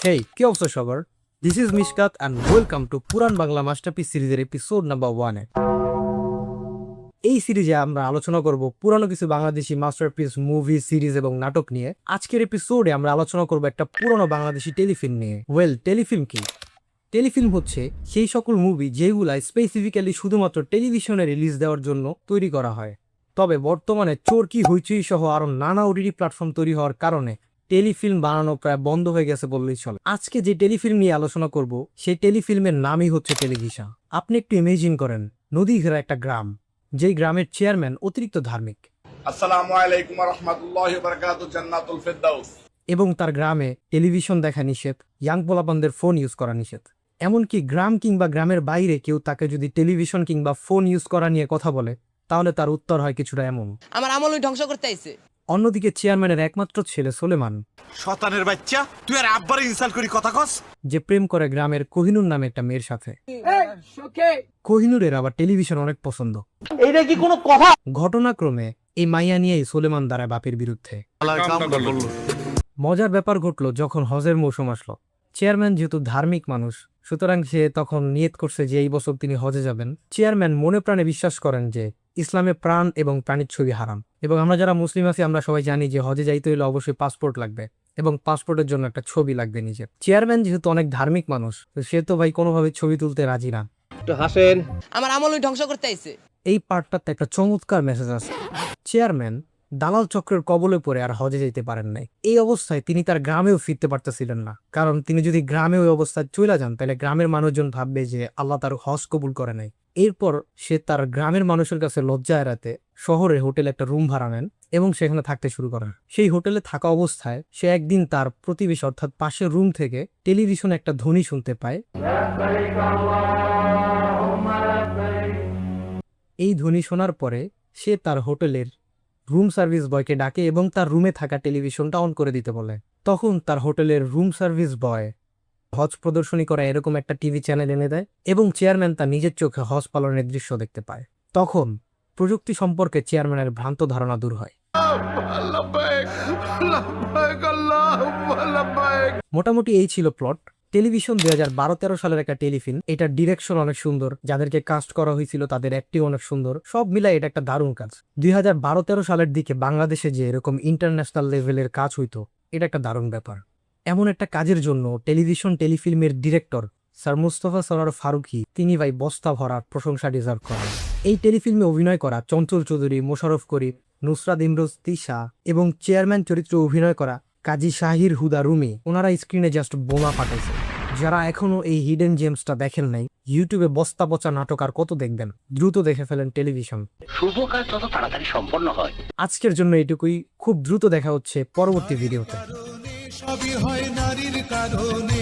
Hey, কি অবস্থা সবার? This is Mishkat and welcome to পুরান বাংলা মাস্টারপিস সিরিজের এপিসোড নাম্বার 1 এ। এই সিরিজে আমরা আলোচনা করব পুরানো কিছু বাংলাদেশি মাস্টারপিস মুভি, সিরিজ এবং নাটক নিয়ে। আজকের এপিসোডে আমরা আলোচনা করব একটা পুরনো বাংলাদেশি টেলিফিল্ম নিয়ে। টেলিফিল্ম কি? টেলিফিল্ম হচ্ছে সেই সকল মুভি যেগুলা স্পেসিফিক্যালি শুধুমাত্র টেলিভিশনে রিলিজ দেওয়ার জন্য তৈরি করা হয়। তবে বর্তমানে চরকি, হইচই সহ আরো নানা ওটিটি প্ল্যাটফর্ম তৈরি হওয়ার কারণে টেলিফিল্ম বানানো প্রায় বন্ধ হয়ে গেছে বললেই চলে। আজকে যে টেলিফিল্ম নিয়ে আলোচনা করব সেই টেলিফিল্মের নামই হচ্ছে টেলিভিশন। আপনি একটু ইমেজিন করেন নদী ঘেরা একটা গ্রাম, যেই গ্রামের চেয়ারম্যান অতিরিক্ত ধার্মিক। আসসালামু আলাইকুম ওয়া রাহমাতুল্লাহি ওয়া বারাকাতুহু, জান্নাতুল ফেরদাউস। এবং তার গ্রামে টেলিভিশন দেখা নিষেধ, ইয়াং পোলাপানদের ফোন ইউজ করা নিষেধ। এমনকি গ্রাম কিংবা গ্রামের বাইরে কেউ তাকে যদি টেলিভিশন কিংবা ফোন ইউজ করা নিয়ে কথা বলে, তাহলে তার উত্তর হয় কিছুটা এমন: আমার আমল ধ্বংস করতে আইছে। অন্যদিকে চেয়ারম্যানের একমাত্র ছেলে সোলেমান, শতানের বাচ্চা, তুই আর আব্বারে ইনসাল্ট করি কথা কস। যে প্রেম করে গ্রামের কোহিনুর নামে একটা মেয়ের সাথে। কোহিনুরের আবার টেলিভিশন অনেক পছন্দ। এইটা কি কোনো কথা? ঘটনাক্রমে এই মাইয়া নিয়েই সোলেমান দাঁড়ায় বাপের বিরুদ্ধে। মজার ব্যাপার ঘটলো যখন হজের মৌসুম আসলো। চেয়ারম্যান যেহেতু ধার্মিক মানুষ, সুতরাং সে তখন নিয়ত করছে যে এই বছর তিনি হজে যাবেন। চেয়ারম্যান মনে প্রাণে বিশ্বাস করেন যে ইসলামে প্রাণ এবং প্রাণীর ছবি হারাম, এবং আমরা যারা মুসলিম আছি আমরা সবাই জানি যে হজে যাইতে হলে অবশ্যই পাসপোর্ট লাগবে এবং পাসপোর্টের জন্য একটা ছবি লাগবে নিজের। চেয়ারম্যান যেহেতু অনেক ধার্মিক মানুষ, সে তো ভাই কোনোভাবে ছবি তুলতে রাজি না। একটু হাসেন। আমার আমল ধ্বংস করতে আইছে। এই পার্টটাতে একটা চমৎকার মেসেজ আছে। চেয়ারম্যান দালাল চক্রের কবলে পড়ে আর হজে যেতে পারেন নাই। এই অবস্থায় তিনি তার গ্রামেও ফিরতে পারতেছিলেন না, কারণ তিনি যদি গ্রামে ওই অবস্থায় চলে যান তাহলে গ্রামের মানুষজন ভাববে যে আল্লাহ তার হজ কবুল করে নাই। এরপর সে তার গ্রামের মানুষের কাছে লজ্জা এড়াতে শহরে হোটেলে একটা রুম ভাড়া নেন এবং সেখানে থাকতে শুরু করেন। সেই হোটেলে থাকা অবস্থায় সে একদিন তার প্রতিবেশী অর্থাৎ পাশের রুম থেকে টেলিভিশনে একটা ধ্বনি শুনতে পায়। এই ধ্বনি শোনার পরে সে তার হোটেলের রুম সার্ভিস বয়কে ডাকে এবং তার রুমে থাকা টেলিভিশনটা অন করে দিতে বলে। তখন তার হোটেলের রুম সার্ভিস বয় হজ প্রদর্শনী করা এরকম একটা টিভি চ্যানেল এনে দেয় এবং চেয়ারম্যান তার নিজের চোখে হজ পালনের দৃশ্য দেখতে পায়। তখন প্রযুক্তি সম্পর্কে চেয়ারম্যানের ভ্রান্ত ধারণা দূর হয়। মোটামুটি এই ছিল প্লট। টেলিভিশন 2012-13 সালের একটা টেলিফিল্ম। এটার ডিরেকশন অনেক সুন্দর, যাদেরকে কাস্ট করা হয়েছিল তাদের অ্যাক্টিং অনেক সুন্দর, সব মিলাই এটা একটা দারুণ কাজ। 2012-13 সালের দিকে বাংলাদেশে যে এরকম ইন্টারন্যাশনাল লেভেলের কাজ হইতো, এটা একটা দারুণ ব্যাপার। এমন একটা কাজের জন্য টেলিফিল্মের ডিরেক্টর স্যার মুস্তফা সরোয়ার ফারুকী, তিনি ভাই বস্তা ভরার প্রশংসা ডিজার্ভ করেন। এই টেলিফিল্মে অভিনয় করা চঞ্চল চৌধুরী, মোশাররফ করিম, নুসরাত ইমরোজ তিশা এবং চেয়ারম্যান চরিত্রে অভিনয় করা কাজী শাহির হুদা রুমি, ওনারা স্ক্রিনে জাস্ট বোমা পাঠাইছে। যারা এখনো এই হিডেন জেমসটা দেখেন নাই, ইউটিউবে বস্তা পচা নাটক আর কত দেখবেন, দ্রুত দেখে ফেলেন টেলিভিশন। শুভ কাজ যত তাড়াতাড়ি সম্পন্ন হয়। আজকের জন্য এটুকুই। খুব দ্রুত দেখা হচ্ছে পরবর্তী ভিডিওতে। সবই হয় নারীর কারণে।